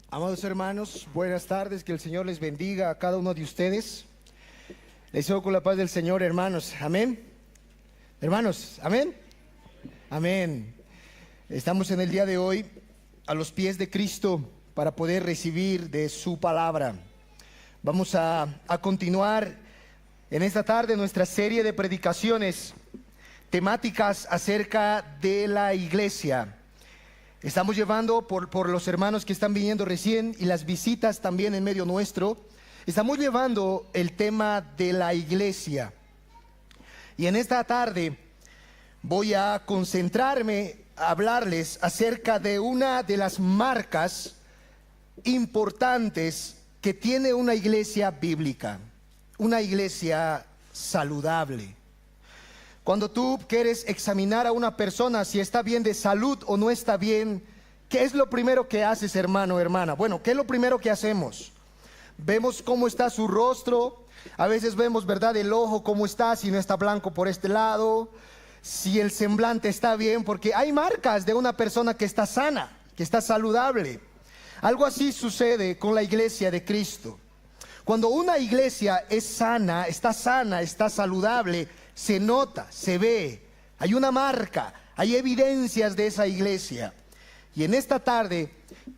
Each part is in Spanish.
Amados hermanos, buenas tardes, que el Señor les bendiga a cada uno de ustedes. Les deseo con la paz del Señor, hermanos. Amén. Hermanos, amén. Amén. Estamos en el día de hoy a los pies de Cristo para poder recibir de su palabra. Vamos a continuar en esta tarde nuestra serie de predicaciones temáticas acerca de la iglesia. Estamos llevando por los hermanos que están viniendo recién y las visitas también en medio nuestro. Estamos llevando el tema de la iglesia. Y en esta tarde voy a concentrarme a hablarles acerca de una de las marcas importantes que tiene una iglesia bíblica, una iglesia saludable. Cuando tú quieres examinar a una persona si está bien de salud o no está bien, ¿qué es lo primero que haces, hermano o hermana? Bueno, ¿qué es lo primero que hacemos? Vemos cómo está su rostro, a veces vemos, ¿verdad?, el ojo, cómo está, si no está blanco por este lado, si el semblante está bien, porque hay marcas de una persona que está sana, que está saludable. Algo así sucede con la iglesia de Cristo. Cuando una iglesia es sana, está saludable, se nota, se ve, hay una marca, hay evidencias de esa iglesia. Y en esta tarde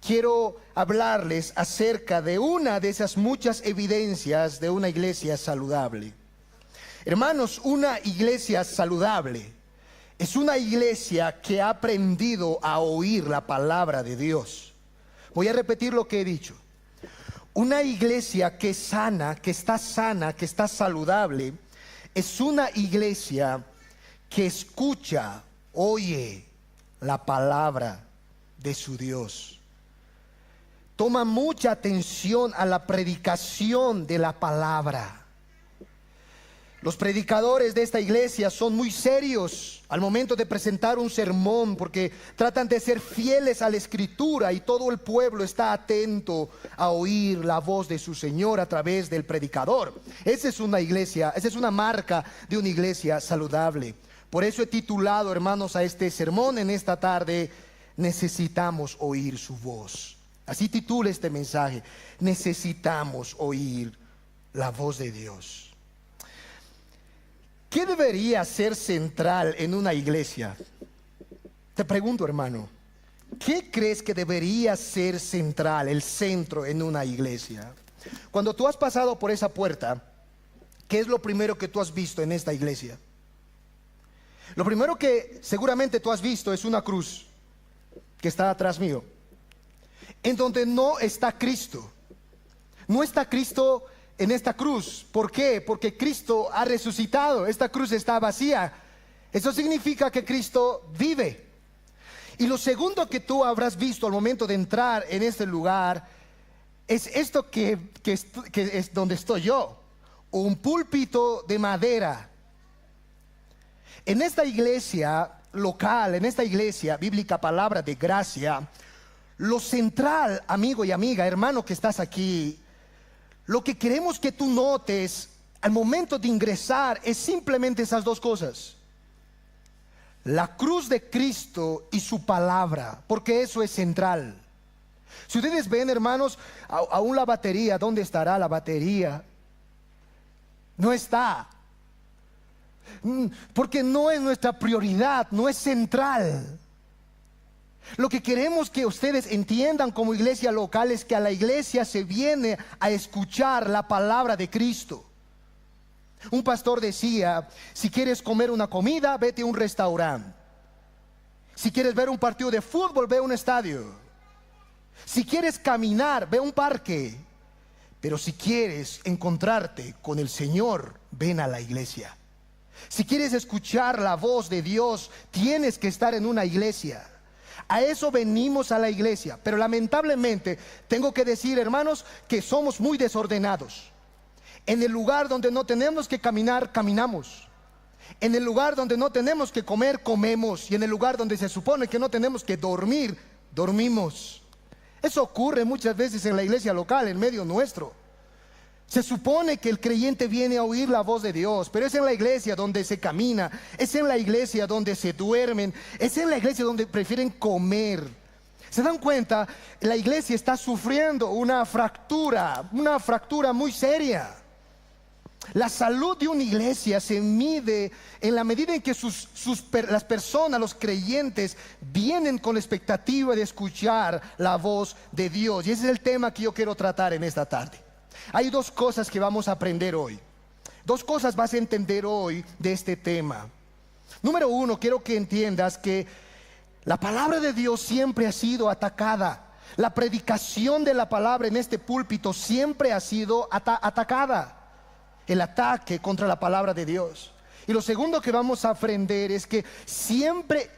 quiero hablarles acerca de una de esas muchas evidencias de una iglesia saludable. Hermanos, una iglesia saludable es una iglesia que ha aprendido a oír la palabra de Dios. Voy a repetir lo que he dicho. Una iglesia que es sana, que está saludable, es una iglesia que escucha, oye la palabra de su Dios. Toma mucha atención a la predicación de la palabra. Los predicadores de esta iglesia son muy serios al momento de presentar un sermón, porque tratan de ser fieles a la escritura y todo el pueblo está atento a oír la voz de su Señor a través del predicador. Esa es una iglesia, esa es una marca de una iglesia saludable. Por eso he titulado, hermanos, a este sermón en esta tarde: necesitamos oír su voz. Así titula este mensaje: necesitamos oír la voz de Dios. ¿Qué debería ser central en una iglesia? Te pregunto, hermano, ¿qué crees que debería ser central, el centro en una iglesia? Cuando tú has pasado por esa puerta, ¿qué es lo primero que tú has visto en esta iglesia? Lo primero que seguramente tú has visto es una cruz que está atrás mío, en donde no está Cristo. No está Cristo en esta cruz. ¿Por qué? Porque Cristo ha resucitado. Esta cruz está vacía. Eso significa que Cristo vive. Y lo segundo que tú habrás visto al momento de entrar en este lugar es esto que es donde estoy yo: un púlpito de madera. En esta iglesia local, en esta iglesia bíblica Palabra de Gracia, lo central, amigo y amiga, hermano que estás aquí, lo que queremos que tú notes al momento de ingresar es simplemente esas dos cosas: la cruz de Cristo y su palabra, porque eso es central. Si ustedes ven, hermanos, aún la batería, ¿dónde estará la batería? No está, porque no es nuestra prioridad, no es central. Lo que queremos que ustedes entiendan como iglesia local es que a la iglesia se viene a escuchar la palabra de Cristo. Un pastor decía: si quieres comer una comida, vete a un restaurante. Si quieres ver un partido de fútbol, ve a un estadio. Si quieres caminar, ve a un parque. Pero si quieres encontrarte con el Señor, ven a la iglesia. Si quieres escuchar la voz de Dios, tienes que estar en una iglesia. A eso venimos a la iglesia. Pero lamentablemente tengo que decir, hermanos, que somos muy desordenados. En el lugar donde no tenemos que caminar, caminamos. En el lugar donde no tenemos que comer, comemos. Y en el lugar donde se supone que no tenemos que dormir, dormimos. Eso ocurre muchas veces en la iglesia local, en medio nuestro. Se supone que el creyente viene a oír la voz de Dios, pero es en la iglesia donde se camina, es en la iglesia donde se duermen, es en la iglesia donde prefieren comer. ¿Se dan cuenta? La iglesia está sufriendo una fractura muy seria. La salud de una iglesia se mide en la medida en que las personas, los creyentes, vienen con la expectativa de escuchar la voz de Dios. Y ese es el tema que yo quiero tratar en esta tarde. Hay dos cosas que vamos a aprender hoy. Dos cosas vas a entender hoy de este tema. Número uno, quiero que entiendas que la palabra de Dios siempre ha sido atacada. La predicación de la palabra en este púlpito siempre ha sido atacada. El ataque contra la palabra de Dios. Y lo segundo que vamos a aprender es que siempre,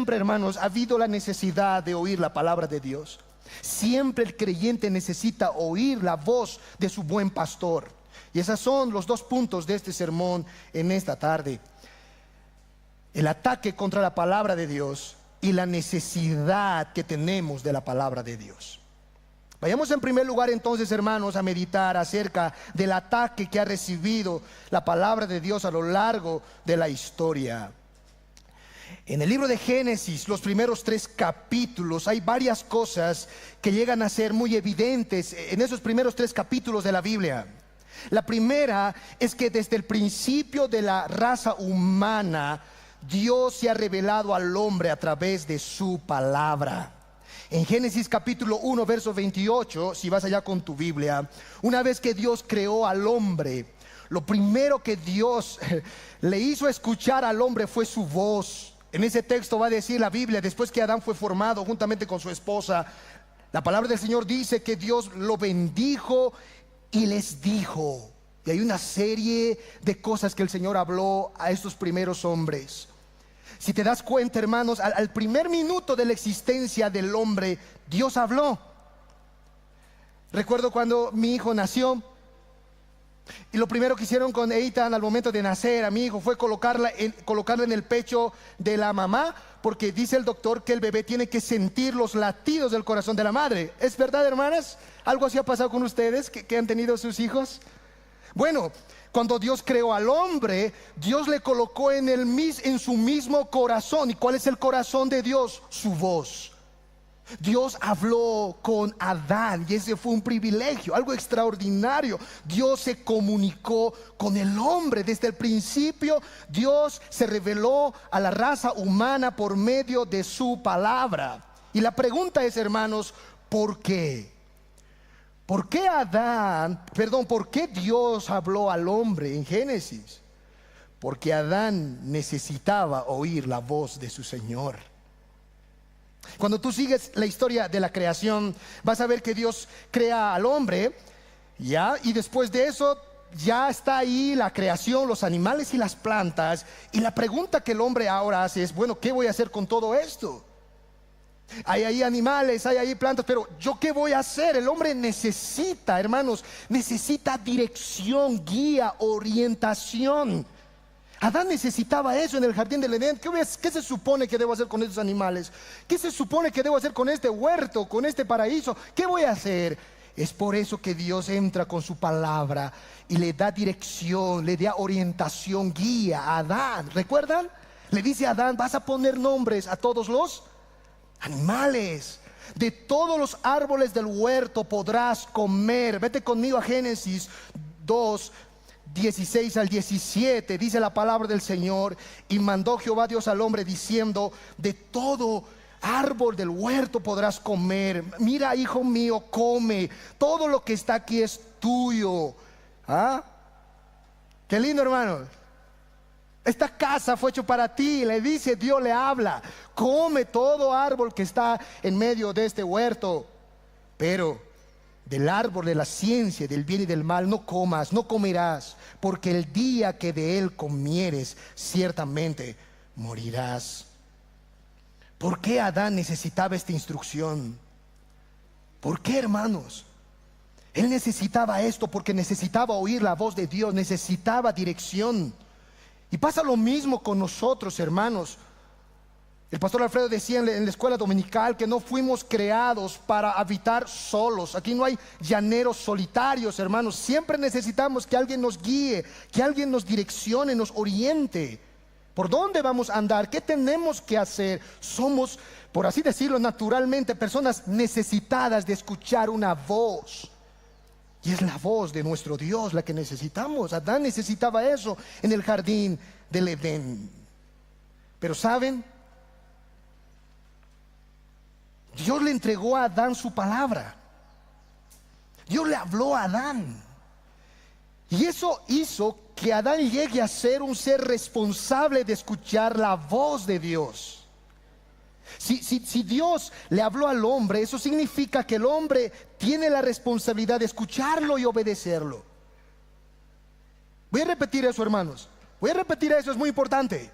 hermanos, ha habido la necesidad de oír la palabra de Dios. Siempre el creyente necesita oír la voz de su buen pastor. Y esos son los dos puntos de este sermón en esta tarde. El ataque contra la palabra de Dios y la necesidad que tenemos de la palabra de Dios. Vayamos en primer lugar entonces, hermanos, a meditar acerca del ataque que ha recibido la palabra de Dios a lo largo de la historia. En el libro de Génesis, los primeros 3 capítulos, hay varias cosas que llegan a ser muy evidentes en esos primeros 3 capítulos de la Biblia. La primera es que desde el principio de la raza humana, Dios se ha revelado al hombre a través de su palabra. En Génesis capítulo 1 verso 28, si vas allá con tu Biblia, una vez que Dios creó al hombre, lo primero que Dios le hizo escuchar al hombre fue su voz. En ese texto va a decir la Biblia, después que Adán fue formado juntamente con su esposa, la palabra del Señor dice que Dios lo bendijo y les dijo. Y hay una serie de cosas que el Señor habló a estos primeros hombres. Si te das cuenta, hermanos, al primer minuto de la existencia del hombre, Dios habló. Recuerdo cuando mi hijo nació, y lo primero que hicieron con Eitan al momento de nacer a mi hijo fue colocarla en el pecho de la mamá, porque dice el doctor que el bebé tiene que sentir los latidos del corazón de la madre. ¿Es verdad, hermanas? ¿Algo así ha pasado con ustedes que han tenido sus hijos? Bueno, cuando Dios creó al hombre, Dios le colocó en su mismo corazón. ¿Y cuál es el corazón de Dios? Su voz. Dios habló con Adán y ese fue un privilegio, algo extraordinario. Dios se comunicó con el hombre. Desde el principio Dios se reveló a la raza humana por medio de su palabra. Y la pregunta es, hermanos, ¿por qué? ¿Por qué Dios habló al hombre en Génesis? Porque Adán necesitaba oír la voz de su Señor. Cuando tú sigues la historia de la creación, vas a ver que Dios crea al hombre, ¿ya? Y después de eso ya está ahí la creación, los animales y las plantas. Y la pregunta que el hombre ahora hace es, bueno, ¿qué voy a hacer con todo esto? Hay ahí animales, hay ahí plantas, pero ¿yo qué voy a hacer? El hombre necesita, hermanos, necesita dirección, guía, orientación. Adán necesitaba eso en el jardín del Edén. ¿Qué se supone que debo hacer con estos animales? ¿Qué se supone que debo hacer con este huerto, con este paraíso? ¿Qué voy a hacer? Es por eso que Dios entra con su palabra y le da dirección, le da orientación, guía a Adán. ¿Recuerdan? Le dice a Adán, vas a poner nombres a todos los animales. De todos los árboles del huerto podrás comer. Vete conmigo a Génesis 2, 16 al 17. Dice la palabra del Señor: y mandó Jehová Dios al hombre diciendo, de todo árbol del huerto podrás comer. Mira, hijo mío, come. Todo lo que está aquí es tuyo. ¿Ah? Qué lindo, hermano. Esta casa fue hecho para ti. Le dice, Dios le habla: come todo árbol que está en medio de este huerto, pero del árbol de la ciencia del bien y del mal no comas, no comerás, porque el día que de él comieres ciertamente morirás. ¿Por qué Adán necesitaba esta instrucción? ¿Por qué, hermanos? Él necesitaba esto porque necesitaba oír la voz de Dios, necesitaba dirección. Y pasa lo mismo con nosotros, hermanos. El pastor Alfredo decía en la escuela dominical que no fuimos creados para habitar solos. Aquí no hay llaneros solitarios, hermanos. Siempre necesitamos que alguien nos guíe, que alguien nos direccione, nos oriente. ¿Por dónde vamos a andar? ¿Qué tenemos que hacer? Somos, por así decirlo, naturalmente personas necesitadas de escuchar una voz. Y es la voz de nuestro Dios la que necesitamos. Adán necesitaba eso en el jardín del Edén. Pero ¿saben? Dios le entregó a Adán su palabra. Dios le habló a Adán. Y eso hizo que Adán llegue a ser un ser responsable de escuchar la voz de Dios. Si Dios le habló al hombre, eso significa que el hombre tiene la responsabilidad de escucharlo y obedecerlo. Voy a repetir eso, hermanos. Voy a repetir eso, es muy importante.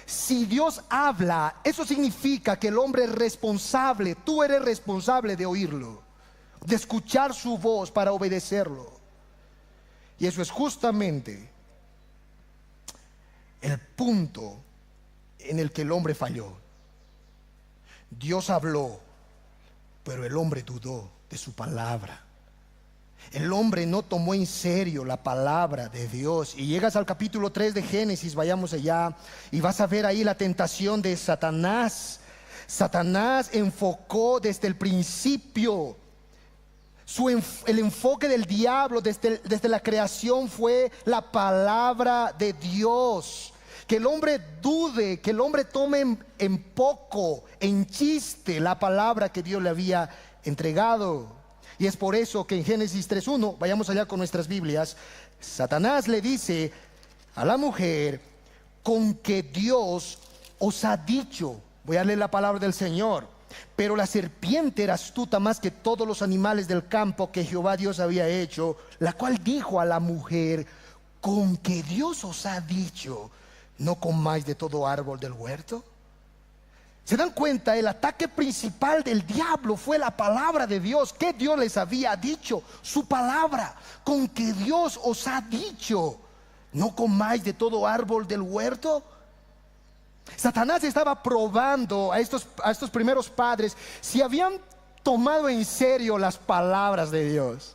Si Dios habla, eso significa que el hombre es responsable. Tú eres responsable de oírlo, de escuchar su voz para obedecerlo. Y eso es justamente el punto en el que el hombre falló. Dios habló, pero el hombre dudó de su palabra. El hombre no tomó en serio la palabra de Dios. Y llegas al capítulo 3 de Génesis, vayamos allá, y vas a ver ahí la tentación de Satanás. Satanás enfocó desde el principio. El enfoque del diablo desde la creación fue la palabra de Dios. Que el hombre dude, que el hombre tome en poco, en chiste, la palabra que Dios le había entregado. Y es por eso que en Génesis 3:1, vayamos allá con nuestras Biblias, Satanás le dice a la mujer: con que Dios os ha dicho. Voy a leer la palabra del Señor. Pero la serpiente era astuta más que todos los animales del campo que Jehová Dios había hecho, la cual dijo a la mujer: con que Dios os ha dicho, no comáis de todo árbol del huerto. ¿Se dan cuenta? El ataque principal del diablo fue la palabra de Dios. ¿Qué Dios les había dicho? Su palabra. Con que Dios os ha dicho, no comáis de todo árbol del huerto. Satanás estaba probando a estos primeros padres si habían tomado en serio las palabras de Dios.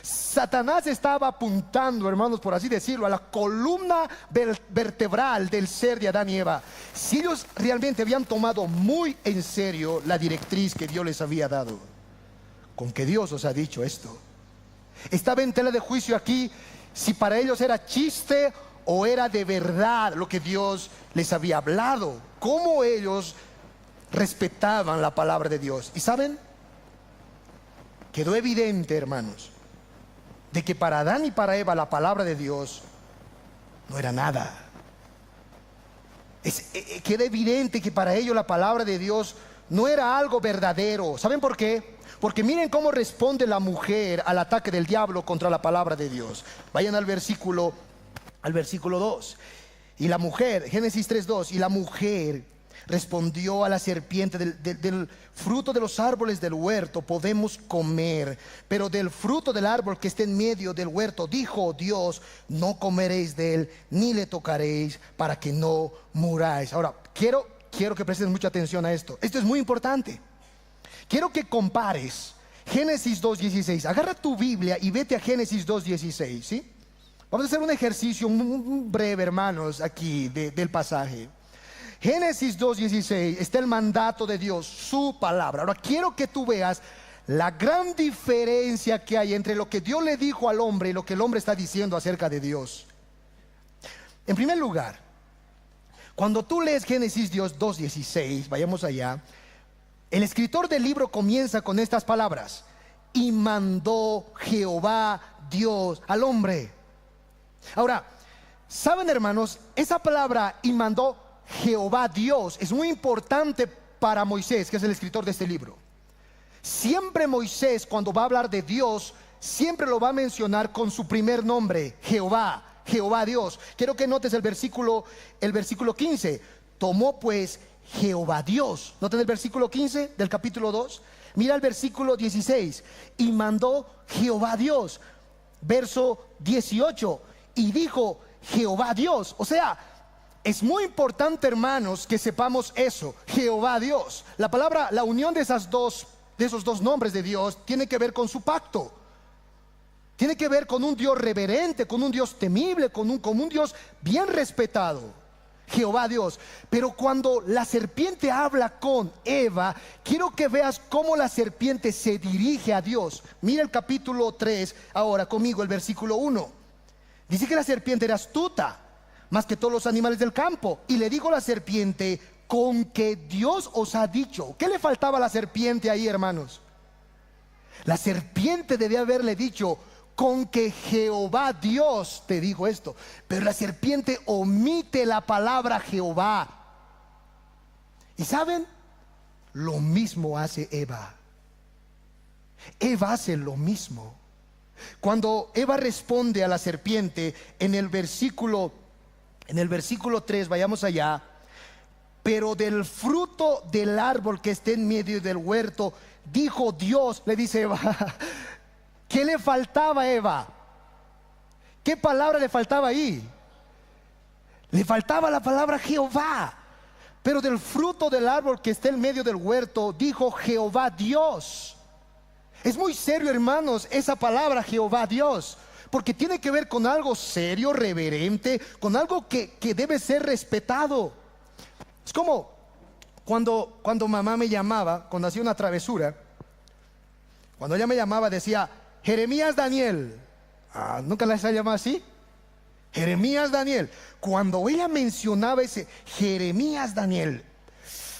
Satanás estaba apuntando, hermanos, por así decirlo, a la columna vertebral del ser de Adán y Eva. Si ellos realmente habían tomado muy en serio la directriz que Dios les había dado. Con que Dios os ha dicho esto. Estaba en tela de juicio aquí si para ellos era chiste o era de verdad lo que Dios les había hablado. Cómo ellos respetaban la palabra de Dios. Y ¿saben? Quedó evidente, hermanos, de que para Adán y para Eva la palabra de Dios no era nada. Queda evidente que para ellos la palabra de Dios no era algo verdadero. ¿Saben por qué? Porque miren cómo responde la mujer al ataque del diablo contra la palabra de Dios. Vayan al versículo 2. Y la mujer, Génesis 3:2, y la mujer respondió a la serpiente: del fruto de los árboles del huerto podemos comer, pero del fruto del árbol que esté en medio del huerto, dijo Dios, no comeréis de él, ni le tocaréis, para que no muráis. Ahora, quiero que presten mucha atención a esto. Esto es muy importante. Quiero que compares Génesis 2:16. Agarra tu Biblia y vete a Génesis 2:16, ¿sí? Vamos a hacer un ejercicio muy breve, hermanos, aquí del pasaje. Génesis 2:16 está el mandato de Dios, su palabra. Ahora quiero que tú veas la gran diferencia que hay entre lo que Dios le dijo al hombre y lo que el hombre está diciendo acerca de Dios. En primer lugar, cuando tú lees Génesis 2:16, vayamos allá, el escritor del libro comienza con estas palabras: y mandó Jehová Dios al hombre. Ahora, ¿saben, hermanos? Esa palabra, y mandó Jehová Dios, es muy importante para Moisés, que es el escritor de este libro. Siempre Moisés, cuando va a hablar de Dios, siempre lo va a mencionar con su primer nombre: Jehová, Jehová Dios. Quiero que notes el versículo 15. Tomó pues Jehová Dios. ¿Noten el versículo 15 del capítulo 2? Mira el versículo 16. Y mandó Jehová Dios. Verso 18. Y dijo Jehová Dios. O sea, es muy importante, hermanos, que sepamos eso: Jehová Dios. La palabra, la unión de esos dos nombres de Dios tiene que ver con su pacto. Tiene que ver con un Dios reverente, con un Dios temible, con un Dios bien respetado. Jehová Dios. Pero cuando la serpiente habla con Eva, quiero que veas cómo la serpiente se dirige a Dios. Mira el capítulo 3, ahora conmigo, el versículo 1. Dice que la serpiente era astuta, más que todos los animales del campo. Y le dijo la serpiente: con que Dios os ha dicho. ¿Qué le faltaba a la serpiente ahí, hermanos? La serpiente debía haberle dicho: con que Jehová Dios te dijo esto. Pero la serpiente omite la palabra Jehová. ¿Y saben? Lo mismo hace Eva. Eva hace lo mismo. Cuando Eva responde a la serpiente en el versículo 3, vayamos allá. Pero del fruto del árbol que esté en medio del huerto, dijo Dios, le dice Eva. ¿Qué le faltaba a Eva? ¿Qué palabra le faltaba ahí? Le faltaba la palabra Jehová. Pero del fruto del árbol que esté en medio del huerto, dijo Jehová Dios. Es muy serio, hermanos, esa palabra Jehová Dios, porque tiene que ver con algo serio, reverente, con algo que debe ser respetado. Es como cuando mamá me llamaba, cuando hacía una travesura, cuando ella me llamaba decía: Jeremías Daniel. ¿Nunca la has llamado así? Jeremías Daniel. Cuando ella mencionaba ese Jeremías Daniel,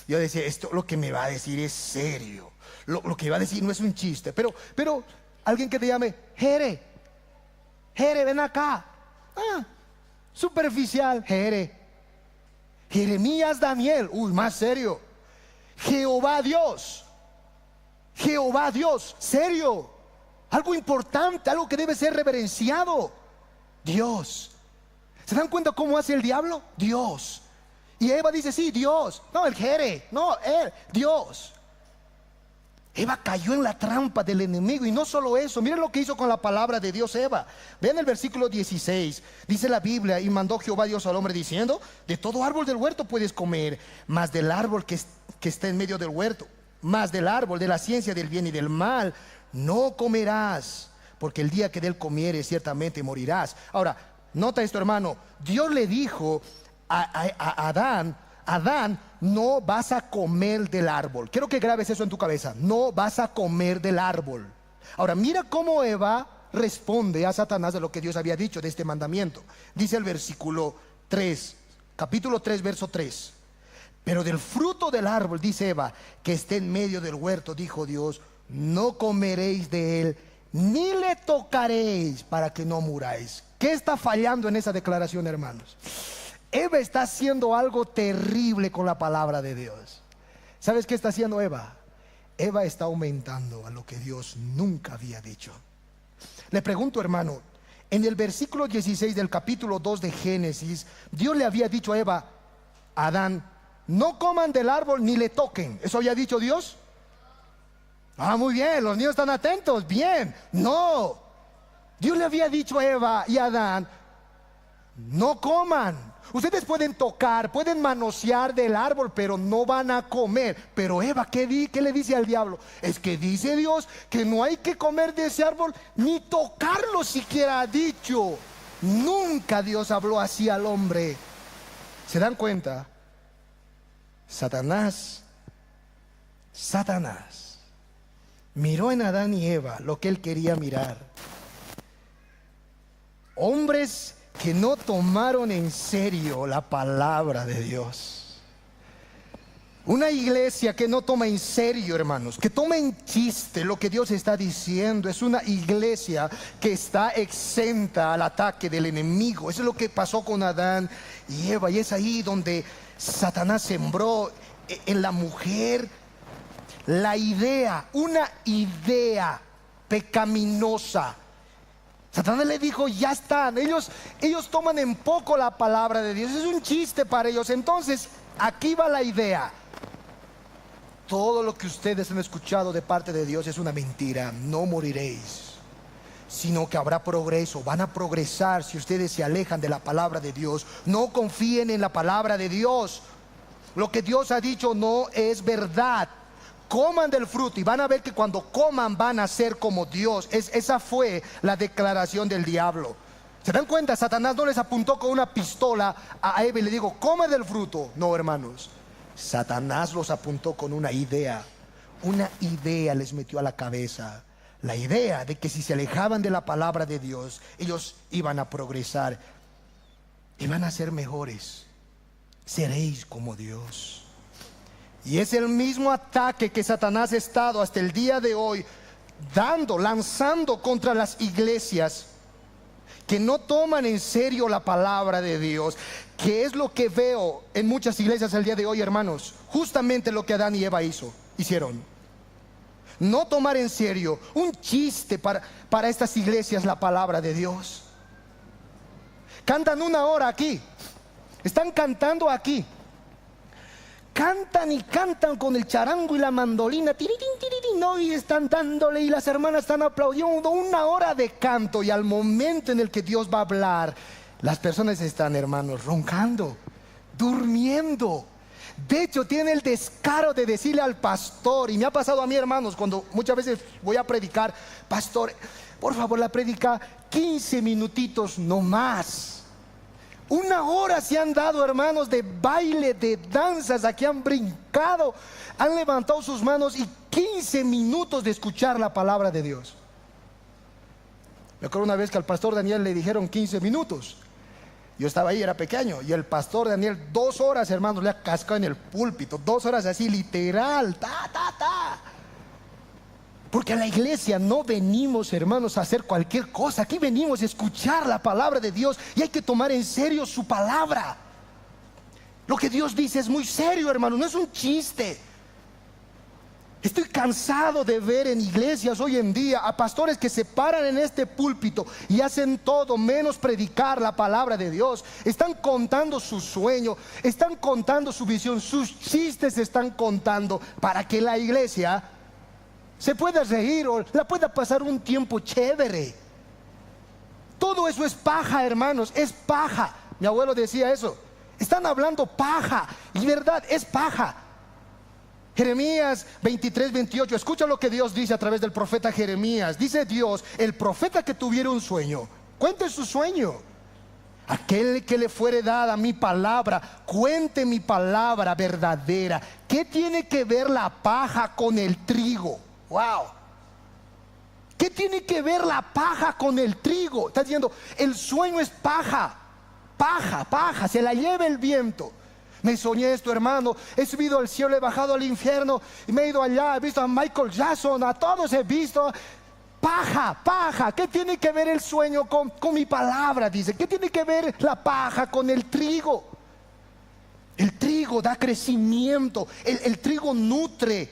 yo decía: esto lo que me va a decir es serio. Lo que va a decir no es un chiste. Pero alguien que te llame Jere, ven acá. Superficial, Jeremías Daniel. Uy, más serio. Jehová Dios. Jehová Dios, serio. Algo importante, algo que debe ser reverenciado. Dios. ¿Se dan cuenta cómo hace el diablo? Dios. Y Eva dice: sí, Dios. No, el Jere. No, él, Dios. Eva cayó en la trampa del enemigo. Y no solo eso, miren lo que hizo con la palabra de Dios Eva. Vean el versículo 16. Dice la Biblia: y mandó Jehová Dios al hombre diciendo: de todo árbol del huerto puedes comer, mas del árbol que está en medio del huerto, mas del árbol de la ciencia del bien y del mal no comerás, porque el día que de él comieres ciertamente morirás. Ahora, nota esto, hermano. Dios le dijo a Adán: no vas a comer del árbol. Quiero que grabes eso en tu cabeza: no vas a comer del árbol. Ahora mira cómo Eva responde a Satanás de lo que Dios había dicho de este mandamiento. Dice el versículo 3, capítulo 3, verso 3: pero del fruto del árbol, dice Eva, que esté en medio del huerto, dijo Dios, no comeréis de él, ni le tocaréis, para que no muráis. ¿Qué está fallando en esa declaración, hermanos? Eva está haciendo algo terrible con la palabra de Dios. ¿Sabes qué está haciendo Eva? Eva está aumentando a lo que Dios nunca había dicho. Le pregunto, hermano, en el versículo 16 del capítulo 2 de Génesis, Dios le había dicho a Eva, a Adán: no coman del árbol ni le toquen. ¿Eso había dicho Dios? Muy bien, los niños están atentos. Bien, no. Dios le había dicho a Eva y a Adán: no coman. Ustedes pueden tocar, pueden manosear del árbol, pero no van a comer. Pero Eva, ¿qué le dice al diablo? Es que dice Dios que no hay que comer de ese árbol, ni tocarlo siquiera ha dicho. Nunca Dios habló así al hombre. ¿Se dan cuenta? Satanás miró en Adán y Eva lo que él quería mirar. Hombres que no tomaron en serio la palabra de Dios. Una iglesia que no toma en serio, hermanos, que toma en chiste lo que Dios está diciendo, es una iglesia que está exenta al ataque del enemigo. Eso es lo que pasó con Adán y Eva, y es ahí donde Satanás sembró en la mujer una idea pecaminosa. Satanás le dijo: ya están, ellos toman en poco la palabra de Dios, es un chiste para ellos. Entonces aquí va la idea: todo lo que ustedes han escuchado de parte de Dios es una mentira. No moriréis, sino que habrá progreso. Van a progresar si ustedes se alejan de la palabra de Dios. No confíen en la palabra de Dios. Lo que Dios ha dicho no es verdad. Coman del fruto y van a ver que cuando coman van a ser como Dios. Esa fue la declaración del diablo. ¿Se dan cuenta? Satanás no les apuntó con una pistola a Eva y le dijo, come del fruto. No, hermanos. Satanás los apuntó con una idea. Una idea les metió a la cabeza. La idea de que si se alejaban de la palabra de Dios, ellos iban a progresar, iban a ser mejores. Seréis como Dios. Y es el mismo ataque que Satanás ha estado hasta el día de hoy lanzando contra las iglesias que no toman en serio la palabra de Dios, que es lo que veo en muchas iglesias el día de hoy, hermanos. Justamente lo que Adán y Eva hicieron. No tomar en serio, un chiste para estas iglesias la palabra de Dios. Cantan una hora aquí, están cantando aquí, cantan y cantan con el charango y la mandolina, tirirín, tirirín, no, y están dándole, y las hermanas están aplaudiendo una hora de canto, y al momento en el que Dios va a hablar, las personas están, hermanos, roncando, durmiendo. De hecho, tiene el descaro de decirle al pastor, y me ha pasado a mí, hermanos, cuando muchas veces voy a predicar, pastor, por favor, la predica 15 minutitos no más. Una hora se han dado, hermanos, de baile, de danzas, aquí han brincado, han levantado sus manos, y 15 minutos de escuchar la palabra de Dios. Me acuerdo una vez que al pastor Daniel le dijeron 15 minutos. Yo estaba ahí, era pequeño, y el pastor Daniel 2 horas, hermanos, le ha cascado en el púlpito, 2 horas así, literal, Porque a la iglesia no venimos, hermanos, a hacer cualquier cosa. Aquí venimos a escuchar la palabra de Dios, y hay que tomar en serio su palabra. Lo que Dios dice es muy serio, hermanos, no es un chiste. Estoy cansado de ver en iglesias hoy en día a pastores que se paran en este púlpito y hacen todo menos predicar la palabra de Dios. Están contando su sueño, están contando su visión, sus chistes están contando para que la iglesia se pueda reír o la pueda pasar un tiempo chévere. Todo eso es paja, hermanos, es paja. Mi abuelo decía eso. Están hablando paja, y verdad, es paja. Jeremías 23, 28, escucha lo que Dios dice a través del profeta Jeremías. Dice Dios, el profeta que tuviera un sueño, cuente su sueño. Aquel que le fuere dada mi palabra, cuente mi palabra verdadera. ¿Qué tiene que ver la paja con el trigo? Wow. ¿Qué tiene que ver la paja con el trigo? Está diciendo, el sueño es paja, paja, se la lleva el viento. Me soñé esto, hermano, he subido al cielo, he bajado al infierno, y me he ido allá, he visto a Michael Jackson, a todos he visto. Paja, ¿qué tiene que ver el sueño con mi palabra? Dice, ¿qué tiene que ver la paja con el trigo? El trigo da crecimiento, el trigo nutre,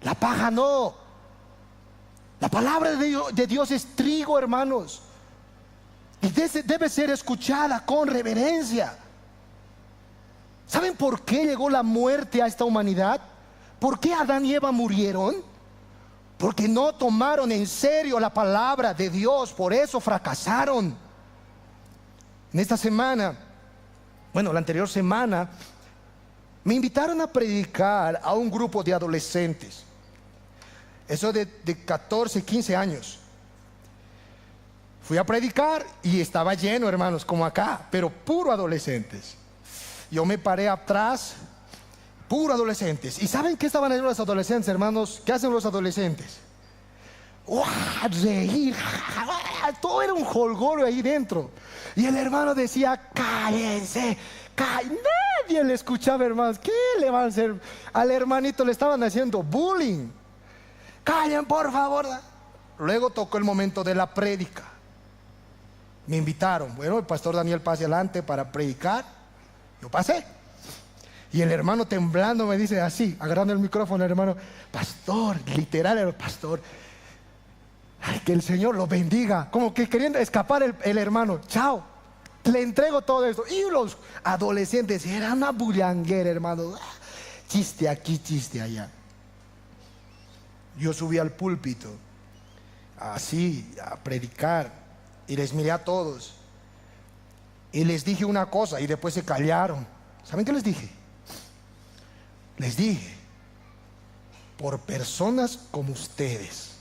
la paja no. La palabra de Dios es trigo, hermanos, y debe ser escuchada con reverencia. ¿Saben por qué llegó la muerte a esta humanidad? ¿Por qué Adán y Eva murieron? Porque no tomaron en serio la palabra de Dios, por eso fracasaron. En esta semana, bueno, la anterior semana, me invitaron a predicar a un grupo de adolescentes. Eso de 14, 15 años. Fui a predicar y estaba lleno, hermanos, como acá, pero puro adolescentes. Yo me paré atrás, puro adolescentes. ¿Y saben qué estaban haciendo los adolescentes, hermanos? ¿Qué hacen los adolescentes? ¡Uah! Reír, todo era un jolgorio ahí dentro. Y el hermano decía, cállense, nadie le escuchaba, hermanos. ¿Qué le van a hacer? Al hermanito le estaban haciendo bullying. Callen, por favor. Luego tocó el momento de la prédica. Me invitaron, bueno, el pastor Daniel pase adelante para predicar. Yo pasé, y el hermano temblando me dice así, agarrando el micrófono, el hermano, pastor, literal el pastor, ay, que el Señor lo bendiga, como que queriendo escapar el hermano, chao, le entrego todo esto. Y los adolescentes, era una bullanguera, hermano, chiste aquí, chiste allá. Yo subí al púlpito, así, a predicar, y les miré a todos. Y les dije una cosa y después se callaron. ¿Saben qué les dije? Les dije, por personas como ustedes,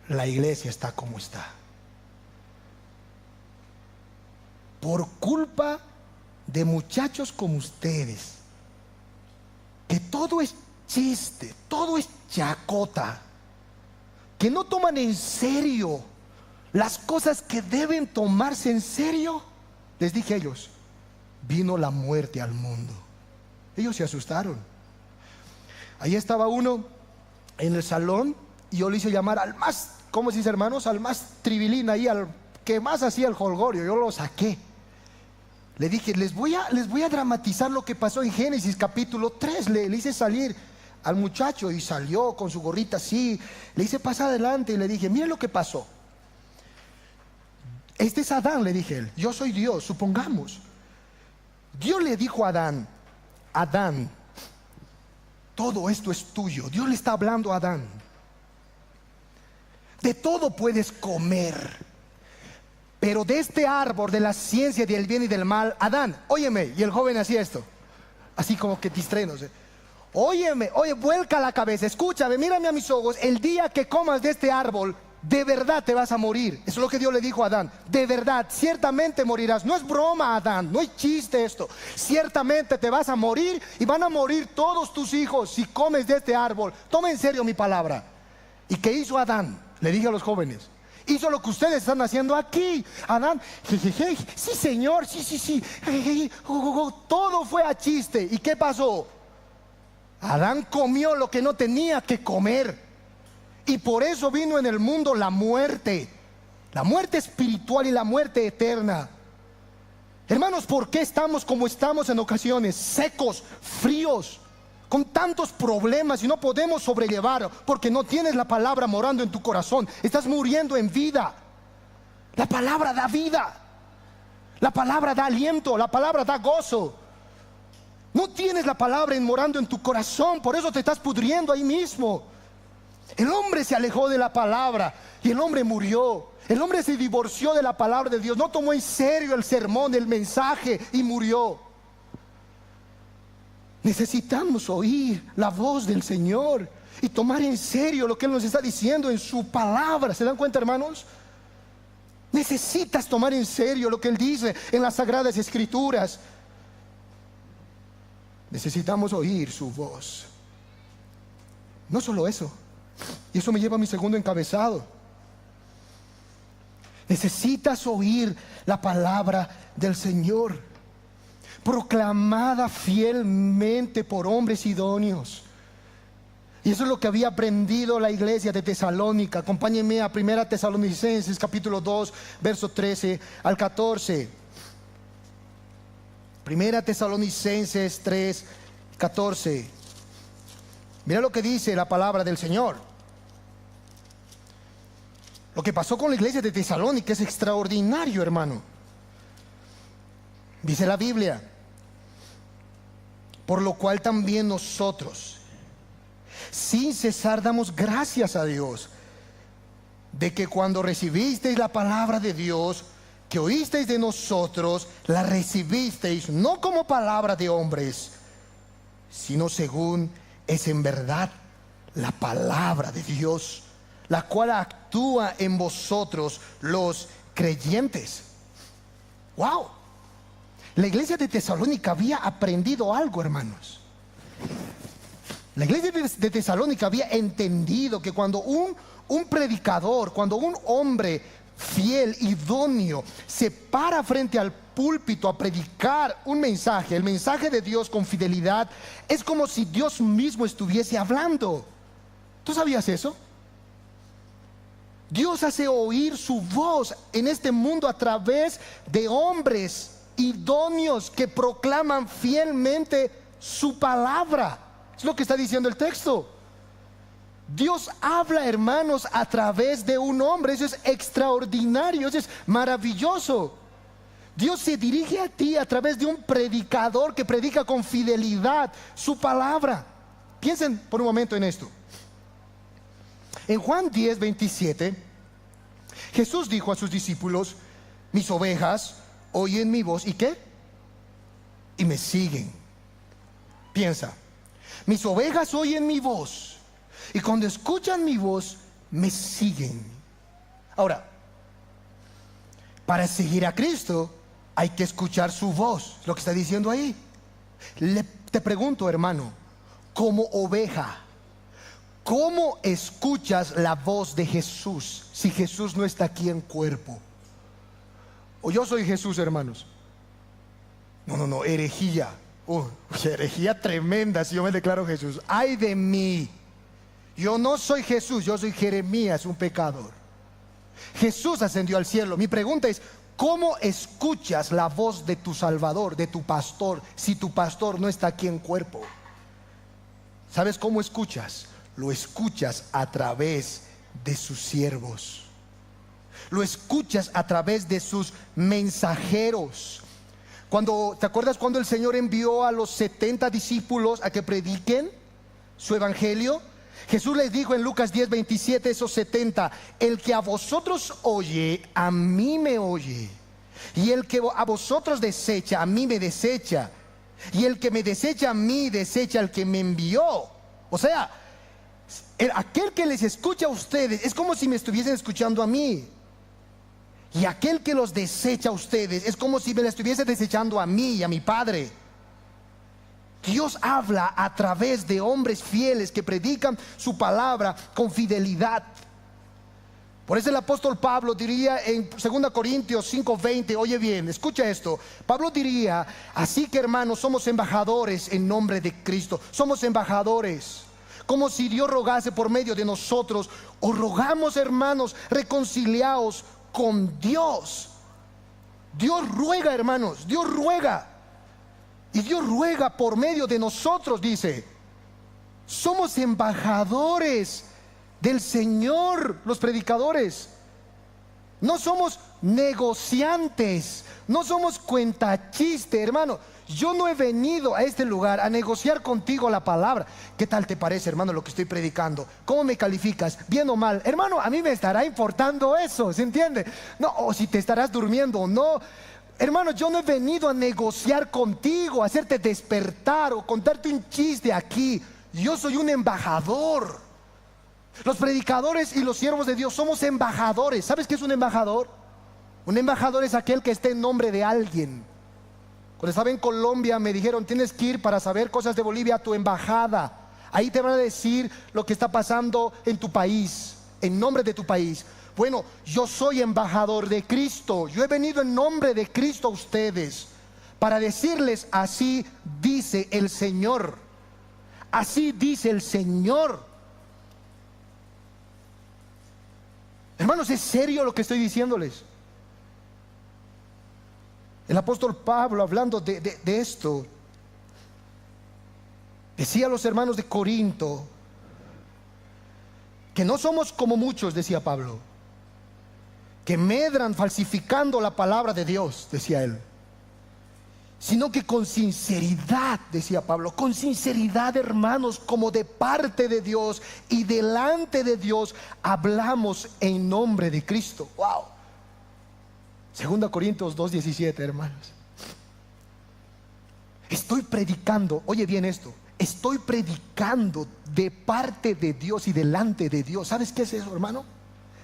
la iglesia está como está. por culpa de muchachos como ustedes, que todo es chiste, todo es chacota, que no toman en serio las cosas que deben tomarse en serio. Les dije a ellos, vino la muerte al mundo. Ellos se asustaron. Ahí estaba uno en el salón y yo le hice llamar al más, ¿cómo se dice, hermanos? Al más tribilín ahí, al que más hacía el jolgorio. Yo lo saqué. Le dije, les voy a dramatizar lo que pasó en Génesis capítulo 3. Le hice salir al muchacho y salió con su gorrita así. Le hice pasar adelante y le dije, miren lo que pasó. Este es Adán, le dije él. Yo soy Dios, supongamos. Dios le dijo a Adán, Adán, todo esto es tuyo. Dios le está hablando a Adán. De todo puedes comer, pero de este árbol de la ciencia del bien y del mal, Adán, óyeme. Y el joven hacía esto, así como que distraídos. Óyeme, oye, vuelca la cabeza, escúchame, mírame a mis ojos. El día que comas de este árbol, de verdad te vas a morir. Eso es lo que Dios le dijo a Adán. De verdad, ciertamente morirás. No es broma, Adán, no es chiste esto. Ciertamente te vas a morir y van a morir todos tus hijos si comes de este árbol. Toma en serio mi palabra. ¿Y qué hizo Adán? Le dije a los jóvenes, hizo lo que ustedes están haciendo aquí. Adán, jejeje, sí señor, sí, todo fue a chiste. ¿Y qué pasó? Adán comió lo que no tenía que comer. Y por eso vino en el mundo la muerte espiritual y la muerte eterna. Hermanos, ¿por qué estamos como estamos en ocasiones? Secos, fríos, con tantos problemas y no podemos sobrellevar, porque no tienes la palabra morando en tu corazón. Estás muriendo en vida. La palabra da vida, la palabra da aliento, la palabra da gozo. No tienes la palabra morando en tu corazón, por eso te estás pudriendo ahí mismo. El hombre se alejó de la palabra y el hombre murió. El hombre se divorció de la palabra de Dios, no tomó en serio el sermón, el mensaje, y murió. Necesitamos oír la voz del Señor y tomar en serio lo que Él nos está diciendo en su palabra. ¿Se dan cuenta, hermanos? Necesitas tomar en serio lo que Él dice en las Sagradas Escrituras. Necesitamos oír su voz. No solo eso, y eso me lleva a mi segundo encabezado. Necesitas oír la palabra del Señor, proclamada fielmente por hombres idóneos. Y eso es lo que había aprendido la iglesia de Tesalónica. Acompáñenme a 1 Tesalonicenses capítulo 2, verso 13 al 14. 1 Tesalonicenses 3, 14. Mira lo que dice la palabra del Señor. Lo que pasó con la iglesia de Tesalónica es extraordinario, hermano. Dice la Biblia: por lo cual también nosotros, sin cesar, damos gracias a Dios, de que cuando recibisteis la palabra de Dios, que oísteis de nosotros, la recibisteis no como palabra de hombres, sino según es en verdad la palabra de Dios, la cual actúa en vosotros los creyentes. ¡Wow! La iglesia de Tesalónica había aprendido algo, hermanos. La iglesia de Tesalónica había entendido que cuando un predicador, cuando un hombre fiel, idóneo, se para frente al púlpito a predicar un mensaje, el mensaje de Dios con fidelidad, es como si Dios mismo estuviese hablando. ¿Tú sabías eso? Dios hace oír su voz en este mundo a través de hombres idóneos que proclaman fielmente su palabra. Es lo que está diciendo el texto. Dios habla, hermanos, a través de un hombre. Eso es extraordinario, eso es maravilloso. Dios se dirige a ti a través de un predicador que predica con fidelidad su palabra. Piensen por un momento en esto. En Juan 10, 27, Jesús dijo a sus discípulos: mis ovejas oyen mi voz, ¿y qué? Y me siguen. Piensa, mis ovejas oyen mi voz, y cuando escuchan mi voz, me siguen. Ahora, para seguir a Cristo, hay que escuchar su voz, lo que está diciendo ahí. Te pregunto, hermano, como oveja, ¿cómo escuchas la voz de Jesús si Jesús no está aquí en cuerpo? O yo soy Jesús, hermanos. No, herejía. Herejía tremenda si yo me declaro Jesús. Ay de mí. Yo no soy Jesús, yo soy Jeremías, un pecador. Jesús ascendió al cielo. Mi pregunta es, ¿cómo escuchas la voz de tu Salvador, de tu pastor, si tu pastor no está aquí en cuerpo? ¿Sabes cómo escuchas? Lo escuchas a través de sus siervos. Lo escuchas a través de sus mensajeros. ¿Te acuerdas cuando el Señor envió a los 70 discípulos a que prediquen su evangelio? Jesús les dijo en Lucas 10:27, esos 70: el que a vosotros oye, a mí me oye. Y el que a vosotros desecha, a mí me desecha. Y el que me desecha a mí, desecha al que me envió. O sea, aquel que les escucha a ustedes es como si me estuviesen escuchando a mí. Y aquel que los desecha a ustedes es como si me la estuviese desechando a mí y a mi Padre. Dios habla a través de hombres fieles que predican su palabra con fidelidad. Por eso el apóstol Pablo diría en 2 Corintios 5:20, oye bien, escucha esto. Pablo diría: así que, hermanos, somos embajadores en nombre de Cristo. Somos embajadores, como si Dios rogase por medio de nosotros. Os rogamos, hermanos, reconciliaos con Dios. Dios ruega, hermanos, Dios ruega. Y Dios ruega por medio de nosotros, dice. Somos embajadores del Señor, los predicadores. No somos negociantes, no somos cuentachiste, hermano. Yo no he venido a este lugar a negociar contigo la palabra. ¿Qué tal te parece, hermano, lo que estoy predicando? ¿Cómo me calificas? ¿Bien o mal? Hermano, a mí me estará importando eso, ¿se entiende? No, o si te estarás durmiendo o no. Hermano, yo no he venido a negociar contigo, a hacerte despertar o contarte un chiste aquí. Yo soy un embajador. Los predicadores y los siervos de Dios somos embajadores. ¿Sabes qué es un embajador? Un embajador es aquel que esté en nombre de alguien. Cuando estaba en Colombia me dijeron: tienes que ir para saber cosas de Bolivia a tu embajada. Ahí te van a decir lo que está pasando en tu país, en nombre de tu país. Bueno, yo soy embajador de Cristo. Yo he venido en nombre de Cristo a ustedes para decirles: así dice el Señor. Así dice el Señor. Hermanos, ¿es serio lo que estoy diciéndoles? El apóstol Pablo, hablando de esto, decía a los hermanos de Corinto que no somos como muchos, decía Pablo, que medran falsificando la palabra de Dios, decía él, sino que con sinceridad, decía Pablo, con sinceridad, hermanos, como de parte de Dios y delante de Dios, hablamos en nombre de Cristo. Wow. 2 Corintios 2:17, hermanos. Estoy predicando, oye bien esto, estoy predicando de parte de Dios y delante de Dios. ¿Sabes qué es eso, hermano?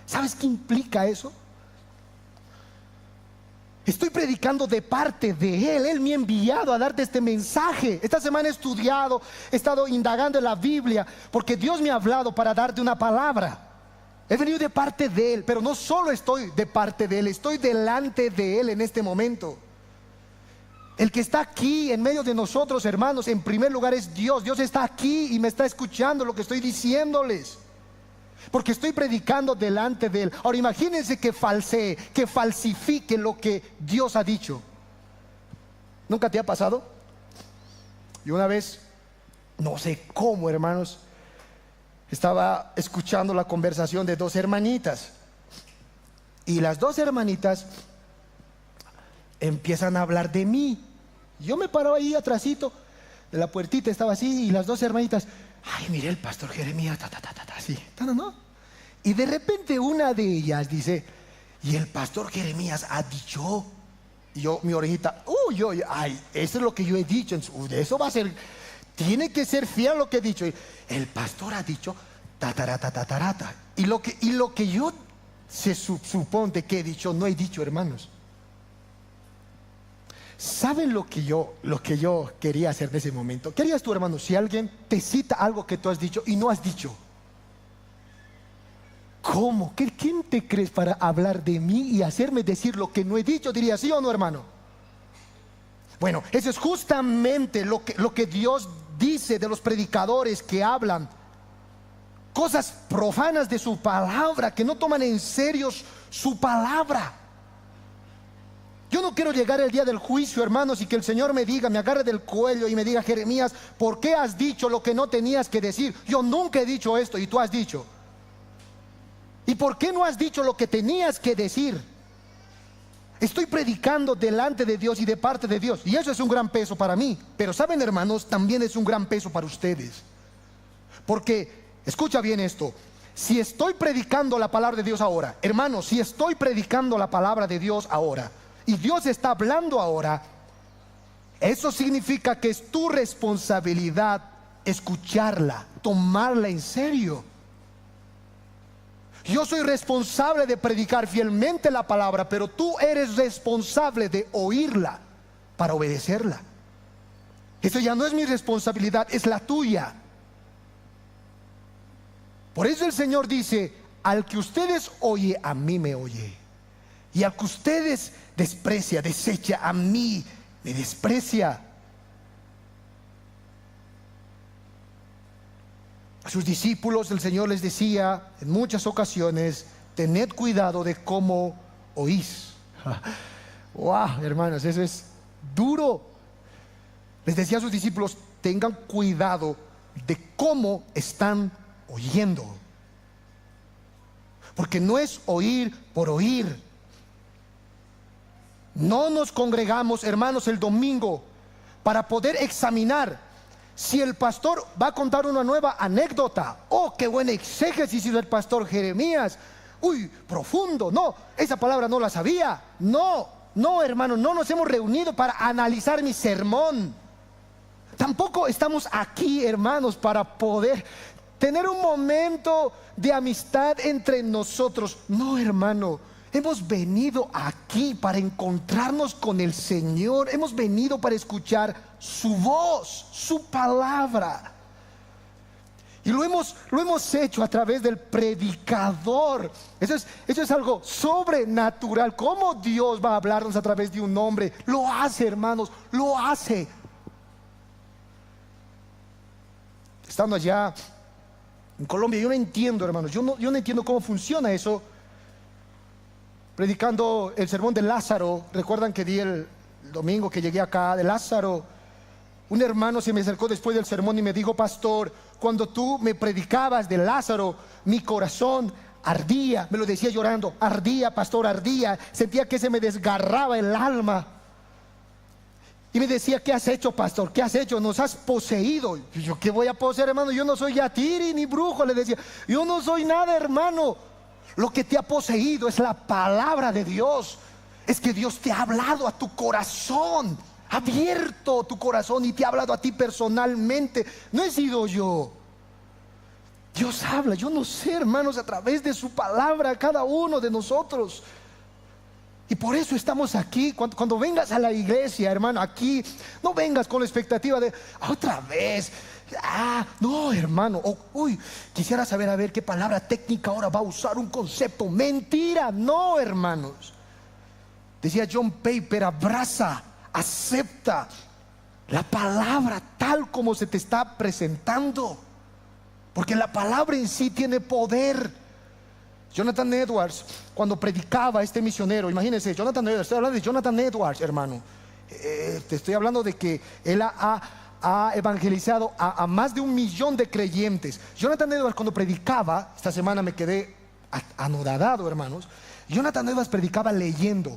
¿Sabes qué implica eso? Estoy predicando de parte de Él. Él me ha enviado a darte este mensaje. Esta semana he estudiado, he estado indagando en la Biblia, porque Dios me ha hablado para darte una palabra. He venido de parte de Él, pero no solo estoy de parte de Él, estoy delante de Él en este momento. El que está aquí en medio de nosotros, hermanos, en primer lugar es Dios. Dios está aquí y me está escuchando lo que estoy diciéndoles, porque estoy predicando delante de Él. Ahora imagínense que falsee, que falsifique lo que Dios ha dicho. ¿Nunca te ha pasado? Y una vez, no sé cómo, hermanos, estaba escuchando la conversación de dos hermanitas. Y las dos hermanitas empiezan a hablar de mí. Yo me paro ahí atrasito de la puertita, estaba así, y las dos hermanitas: ay, mire el pastor Jeremías, así, no. Y de repente una de ellas dice: y el pastor Jeremías ha dicho. Y yo, mi orejita, ay, eso es lo que yo he dicho. Eso va a ser, tiene que ser fiel a lo que he dicho. Y el pastor ha dicho, tatarata. Y lo que yo se supone que he dicho, no he dicho, hermanos. ¿saben lo que yo quería hacer en ese momento? ¿Qué harías tú, hermano, si alguien te cita algo que tú has dicho y no has dicho? ¿Cómo? ¿Quién te crees para hablar de mí y hacerme decir lo que no he dicho? Diría, ¿sí o no, hermano? Bueno, eso es justamente lo que Dios dice de los predicadores que hablan cosas profanas de su palabra, que no toman en serio su palabra. Yo no quiero llegar el día del juicio, hermanos, y que el Señor me diga, me agarre del cuello y me diga, Jeremías, ¿por qué has dicho lo que no tenías que decir? Yo nunca he dicho esto y tú has dicho. ¿Y por qué no has dicho lo que tenías que decir? Estoy predicando delante de Dios y de parte de Dios, y eso es un gran peso para mí. Pero saben, hermanos, también es un gran peso para ustedes. Porque, escucha bien esto, si estoy predicando la palabra de Dios ahora, hermanos, si estoy predicando la palabra de Dios ahora, y Dios está hablando ahora, eso significa que es tu responsabilidad escucharla, tomarla en serio. Yo soy responsable de predicar fielmente la palabra, pero tú eres responsable de oírla para obedecerla. Eso ya no es mi responsabilidad, es la tuya. Por eso el Señor dice, al que ustedes oye, a mí me oye. Y al que ustedes desprecia, desecha, a mí me desprecia. A sus discípulos el Señor les decía en muchas ocasiones, tened cuidado de cómo oís. Wow, hermanos, eso es duro. Les decía a sus discípulos, tengan cuidado de cómo están oyendo. Porque no es oír por oír. No nos congregamos, hermanos, el domingo para poder examinar si el pastor va a contar una nueva anécdota. Oh, qué buena exégesis hizo el pastor Jeremías. Uy, profundo. No, esa palabra no la sabía. No, hermano, no nos hemos reunido para analizar mi sermón. Tampoco estamos aquí, hermanos, para poder tener un momento de amistad entre nosotros. No, hermano. Hemos venido aquí para encontrarnos con el Señor. Hemos venido para escuchar su voz, su palabra. Y lo hemos hecho a través del predicador. Eso es algo sobrenatural. ¿Cómo Dios va a hablarnos a través de un hombre? Lo hace, hermanos, lo hace. Estando allá en Colombia, yo no entiendo, hermanos, yo no entiendo cómo funciona eso. Predicando el sermón de Lázaro, recuerdan que di el domingo que llegué acá de Lázaro. Un hermano se me acercó después del sermón y me dijo, pastor, cuando tú me predicabas de Lázaro, mi corazón ardía. Me lo decía llorando, ardía, pastor, ardía. Sentía que se me desgarraba el alma. Y me decía, ¿qué has hecho, pastor? ¿Qué has hecho? Nos has poseído. Y yo, ¿qué voy a poseer, hermano? Yo no soy yatiri ni brujo, le decía. Yo no soy nada, hermano. Lo que te ha poseído es la palabra de Dios. Es que Dios te ha hablado a tu corazón, ha abierto tu corazón y te ha hablado a ti personalmente. No he sido yo. Dios habla, yo no sé, hermanos, a través de su palabra a cada uno de nosotros. Y por eso estamos aquí. Cuando vengas a la iglesia, hermano, aquí no vengas con la expectativa de otra vez. No, hermano. Quisiera saber a ver qué palabra técnica ahora va a usar un concepto. Mentira, no, hermanos. Decía John Piper, abraza, acepta la palabra tal como se te está presentando, porque la palabra en sí tiene poder. Jonathan Edwards, cuando predicaba este misionero, imagínense, Jonathan Edwards, estoy hablando de Jonathan Edwards, hermano. Te estoy hablando de que él ha evangelizado a más de 1 millón de creyentes. Jonathan Edwards, cuando predicaba, esta semana me quedé anodadado, hermanos. Jonathan Edwards predicaba leyendo.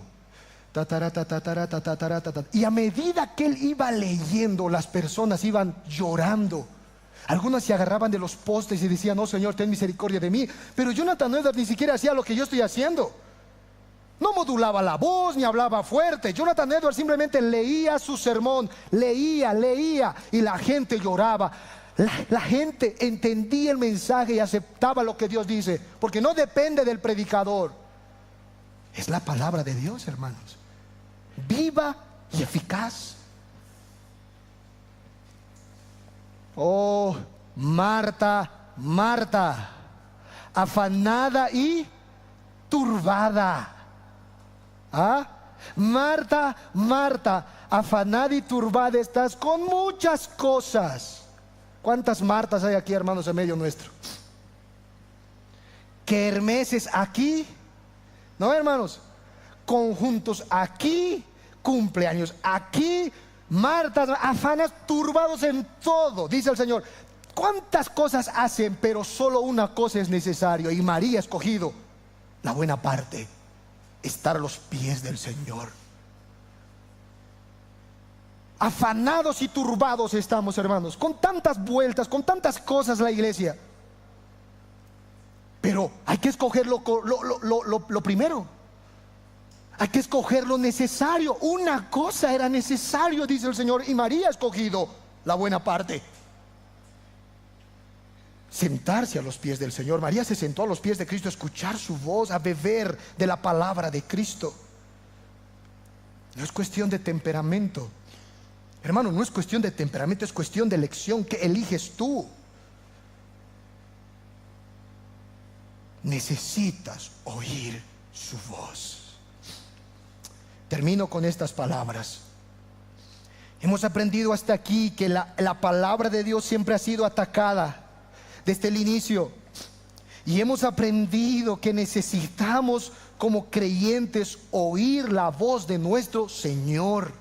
Y a medida que él iba leyendo, las personas iban llorando. Algunas se agarraban de los postes y decían, no, Señor, ten misericordia de mí. Pero Jonathan Edwards ni siquiera hacía lo que yo estoy haciendo. No modulaba la voz ni hablaba fuerte. Jonathan Edwards simplemente leía su sermón, leía, y la gente lloraba. La gente entendía el mensaje y aceptaba lo que Dios dice, porque no depende del predicador. Es la palabra de Dios, hermanos, viva y eficaz. Oh, Marta, Marta, afanada y turbada. ¿Ah? Marta, Marta, afanada y turbada estás con muchas cosas. ¿Cuántas Martas hay aquí, hermanos, en medio nuestro? Kermeses aquí, ¿no, hermanos? Conjuntos aquí, cumpleaños aquí, Martas, afanas, turbados en todo. Dice el Señor, ¿cuántas cosas hacen? Pero solo una cosa es necesario. Y María ha escogido la buena parte, estar a los pies del Señor. Afanados y turbados estamos, hermanos, con tantas vueltas, con tantas cosas la iglesia. Pero hay que escoger lo primero. Hay que escoger lo necesario. Una cosa era necesario, dice el Señor, y María ha escogido la buena parte. Sentarse a los pies del Señor. María se sentó a los pies de Cristo a escuchar su voz, a beber de la palabra de Cristo. No es cuestión de temperamento, hermano, no es cuestión de temperamento, es cuestión de elección que eliges tú. Necesitas oír su voz. Termino con estas palabras. Hemos aprendido hasta aquí que la palabra de Dios siempre ha sido atacada desde el inicio. Y hemos aprendido que necesitamos como creyentes oír la voz de nuestro Señor.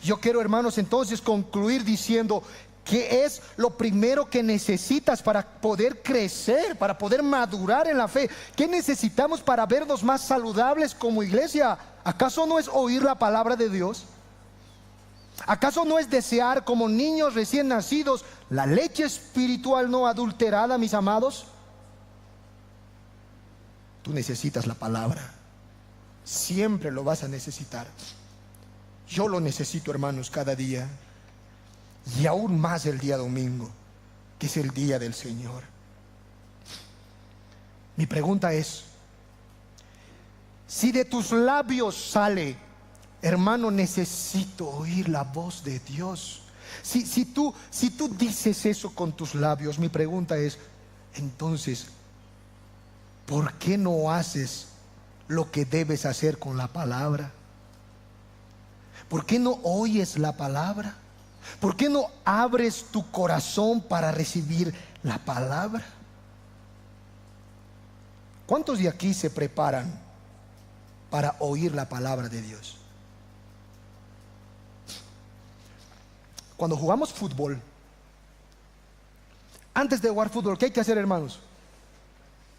Yo quiero, hermanos, entonces concluir diciendo: ¿qué es lo primero que necesitas para poder crecer, para poder madurar en la fe? ¿Qué necesitamos para vernos más saludables como iglesia? ¿Acaso no es oír la palabra de Dios? ¿Acaso no es desear como niños recién nacidos la leche espiritual no adulterada, mis amados? Tú necesitas la palabra. Siempre lo vas a necesitar. Yo lo necesito, hermanos, cada día. Y aún más el día domingo, que es el día del Señor. Mi pregunta es: si de tus labios sale, hermano, necesito oír la voz de Dios. Si tú dices eso con tus labios, mi pregunta es: entonces, ¿por qué no haces lo que debes hacer con la palabra? ¿Por qué no oyes la palabra? ¿Por qué no abres tu corazón para recibir la palabra? ¿Cuántos de aquí se preparan para oír la palabra de Dios? Cuando jugamos fútbol, antes de jugar fútbol, ¿qué hay que hacer, hermanos?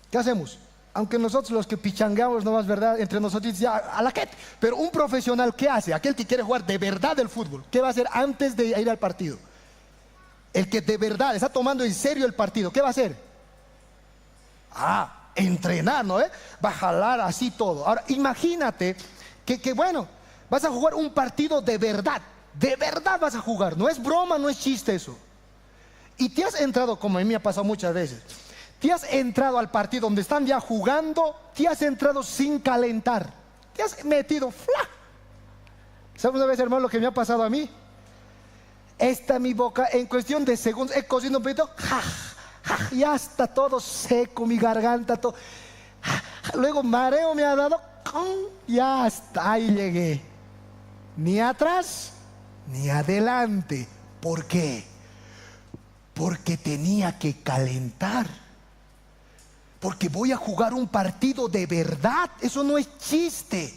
¿Qué hacemos? Aunque nosotros los que pichangueamos, no más, ¿verdad? Entre nosotros ya a la que. Pero un profesional, ¿qué hace? Aquel que quiere jugar de verdad el fútbol, ¿qué va a hacer antes de ir al partido? El que de verdad está tomando en serio el partido, ¿qué va a hacer? Entrenar, ¿no? Va a jalar así todo. Ahora, imagínate que bueno, vas a jugar un partido de verdad vas a jugar, no es broma, no es chiste eso. Y te has entrado, como a mí me ha pasado muchas veces, te has entrado al partido donde están ya jugando, te has entrado sin calentar, te has metido ¡fla! ¿Sabes una vez, hermano, lo que me ha pasado a mí? Mi boca, en cuestión de segundos, he cocido un poquito, ya está todo seco, mi garganta, todo. Luego mareo me ha dado, ya está, ahí llegué. Ni atrás, ni adelante. ¿Por qué? Porque tenía que calentar. Porque voy a jugar un partido de verdad. Eso no es chiste.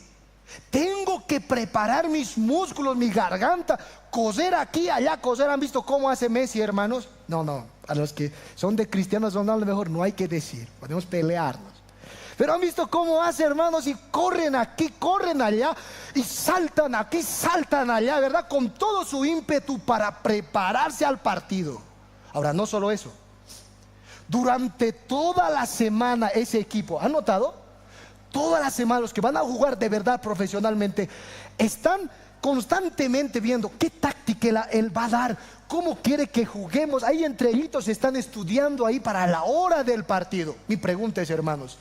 Tengo que preparar mis músculos, mi garganta, coser aquí, allá, coser. ¿Han visto cómo hace Messi, hermanos? No, a los que son de cristianos, a lo mejor no hay que decir, podemos pelearnos. Pero han visto cómo hace, hermanos, y corren aquí, corren allá, y saltan aquí, saltan allá, ¿verdad? Con todo su ímpetu para prepararse al partido. Ahora, no solo eso. Durante toda la semana ese equipo, ¿han notado? Toda la semana los que van a jugar de verdad profesionalmente están constantemente viendo qué táctica él va a dar, cómo quiere que juguemos. Ahí entre ellos están estudiando ahí para la hora del partido. Mi pregunta es, hermanos,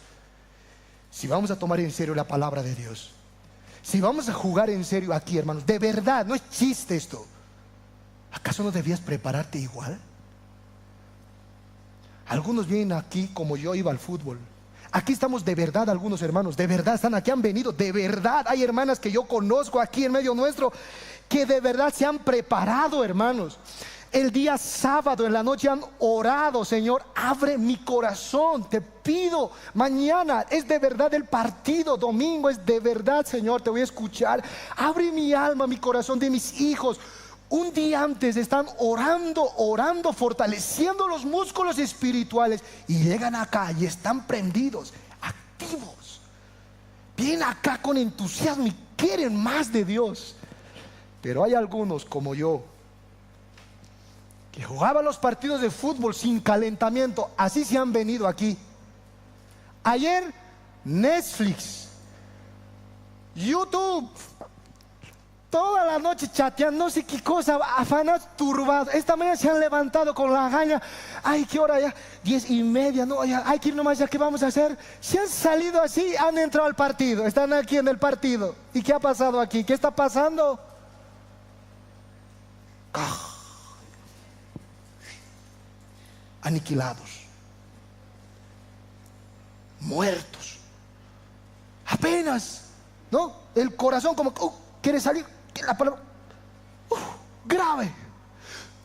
si vamos a tomar en serio la palabra de Dios, Si vamos a jugar en serio aquí, hermanos, de verdad, no es chiste esto, ¿acaso no debías prepararte igual? Algunos vienen aquí como yo iba al fútbol. Aquí estamos de verdad, algunos hermanos, de verdad están aquí, han venido, de verdad. Hay hermanas que yo conozco aquí en medio nuestro que de verdad se han preparado, hermanos. El día sábado en la noche han orado: Señor, abre mi corazón, te pido. Mañana es de verdad el partido, domingo es de verdad, Señor, te voy a escuchar. Abre mi alma, mi corazón de mis hijos. Un día antes están orando, fortaleciendo los músculos espirituales, y llegan acá y están prendidos, activos. Vienen acá con entusiasmo y quieren más de Dios. Pero hay algunos como yo, que jugaban los partidos de fútbol sin calentamiento. Así se han venido aquí. Ayer Netflix, YouTube, toda la noche chateando, no sé qué cosa, afanados, turbados. Esta mañana se han levantado con la gaña. Ay, ¿qué hora ya? 10:30, no, ya hay que ir nomás, ya, ¿qué vamos a hacer? Se han salido así, han entrado al partido, están aquí en el partido. ¿Y qué ha pasado aquí? ¿Qué está pasando? Aniquilados, muertos, apenas, ¿no? El corazón como quiere salir, la palabra grave,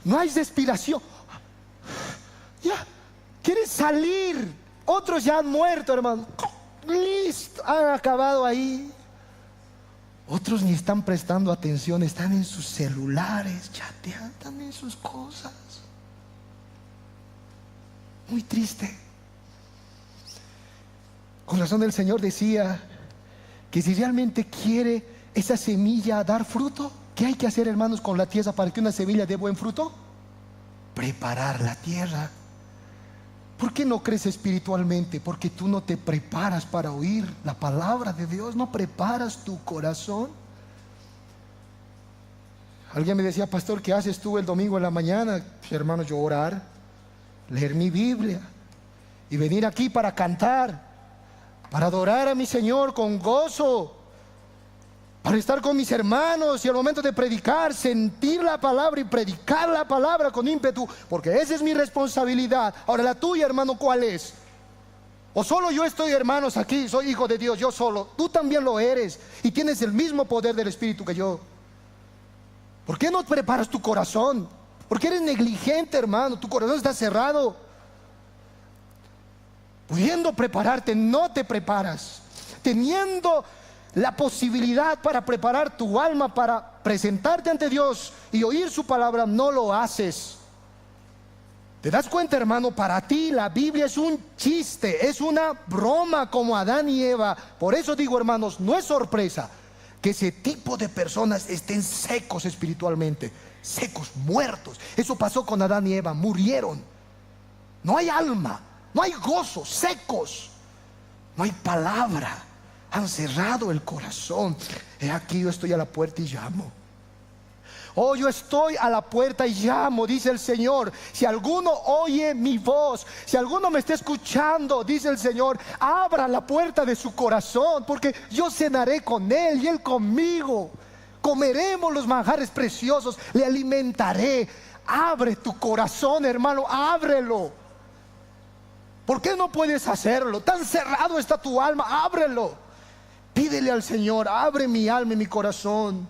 no hay respiración, ya quiere salir. Otros ya han muerto, hermano, listo, han acabado ahí. Otros ni están prestando atención, están en sus celulares, chateando, están en sus cosas. Muy triste. Con razón el Señor decía que si realmente quiere esa semilla dar fruto, ¿qué hay que hacer, hermanos, con la tierra para que una semilla dé buen fruto? Preparar la tierra. ¿Por qué no crees espiritualmente? Porque tú no te preparas para oír la palabra de Dios, no preparas tu corazón. Alguien me decía: pastor, ¿qué haces tú el domingo en la mañana? Pues, hermano, yo orar, leer mi Biblia y venir aquí para cantar, para adorar a mi Señor con gozo, para estar con mis hermanos y al momento de predicar, sentir la palabra y predicar la palabra con ímpetu, porque esa es mi responsabilidad. Ahora, la tuya, hermano, ¿cuál es? O solo yo estoy, hermanos, aquí, soy hijo de Dios, yo solo. Tú también lo eres y tienes el mismo poder del Espíritu que yo. ¿Por qué no preparas tu corazón? Porque eres negligente, hermano, tu corazón está cerrado. Pudiendo prepararte, no te preparas. Teniendo la posibilidad para preparar tu alma para presentarte ante Dios y oír su palabra, no lo haces. ¿Te das cuenta, hermano? Para ti la Biblia es un chiste, es una broma como Adán y Eva. Por eso digo, hermanos, no es sorpresa que ese tipo de personas estén secos espiritualmente, secos, muertos. Eso pasó con Adán y Eva, murieron. No hay alma, no hay gozo, secos. No hay palabra, han cerrado el corazón. He aquí, yo estoy a la puerta y llamo. Oh, yo estoy a la puerta y llamo, dice el Señor. Si alguno oye mi voz, si alguno me está escuchando, dice el Señor, abra la puerta de su corazón, porque yo cenaré con él y él conmigo. Comeremos los manjares preciosos, le alimentaré. Abre tu corazón, hermano, ábrelo. ¿Por qué no puedes hacerlo? Tan cerrado está tu alma, ábrelo. Pídele al Señor: abre mi alma y mi corazón,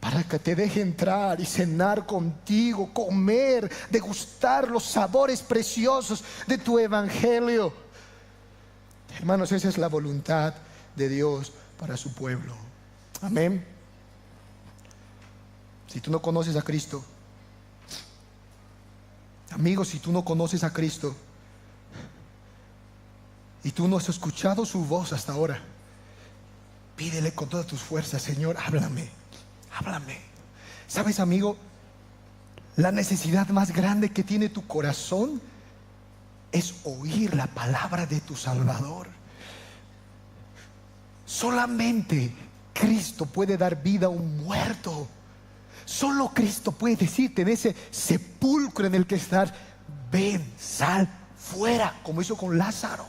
para que te deje entrar y cenar contigo, comer, degustar los sabores preciosos de tu evangelio. Hermanos, esa es la voluntad de Dios para su pueblo. Amén. Si tú no conoces a Cristo, amigos, si tú no conoces a Cristo y tú no has escuchado su voz hasta ahora, pídele con todas tus fuerzas: Señor, háblame, háblame. ¿Sabes, amigo? La necesidad más grande que tiene tu corazón es oír la palabra de tu Salvador. Solamente Cristo puede dar vida a un muerto. Solo Cristo puede decirte en ese sepulcro en el que estás: ven, sal fuera, como hizo con Lázaro.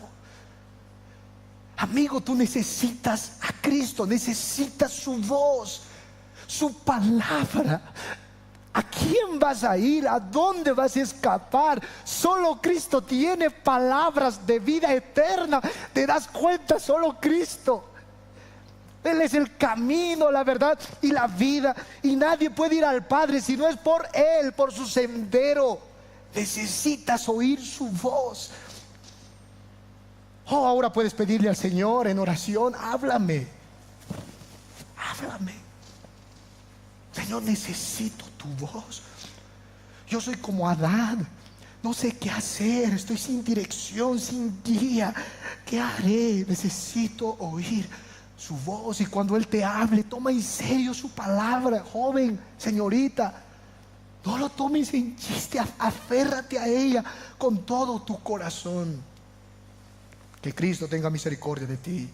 Amigo, tú necesitas a Cristo, necesitas su voz, su palabra. ¿A quién vas a ir? ¿A dónde vas a escapar? Solo Cristo tiene palabras de vida eterna. ¿Te das cuenta? Solo Cristo. Él es el camino, la verdad y la vida. Y nadie puede ir al Padre si no es por Él, por su sendero. Necesitas oír su voz. Oh, ahora puedes pedirle al Señor en oración: háblame, háblame. Señor, necesito tu voz. Yo soy como Adán, no sé qué hacer, estoy sin dirección, sin guía. ¿Qué haré? Necesito oír su voz. Y cuando Él te hable, toma en serio su palabra. Joven, señorita, no lo tomes en chiste, aférrate a ella con todo tu corazón. Que Cristo tenga misericordia de ti.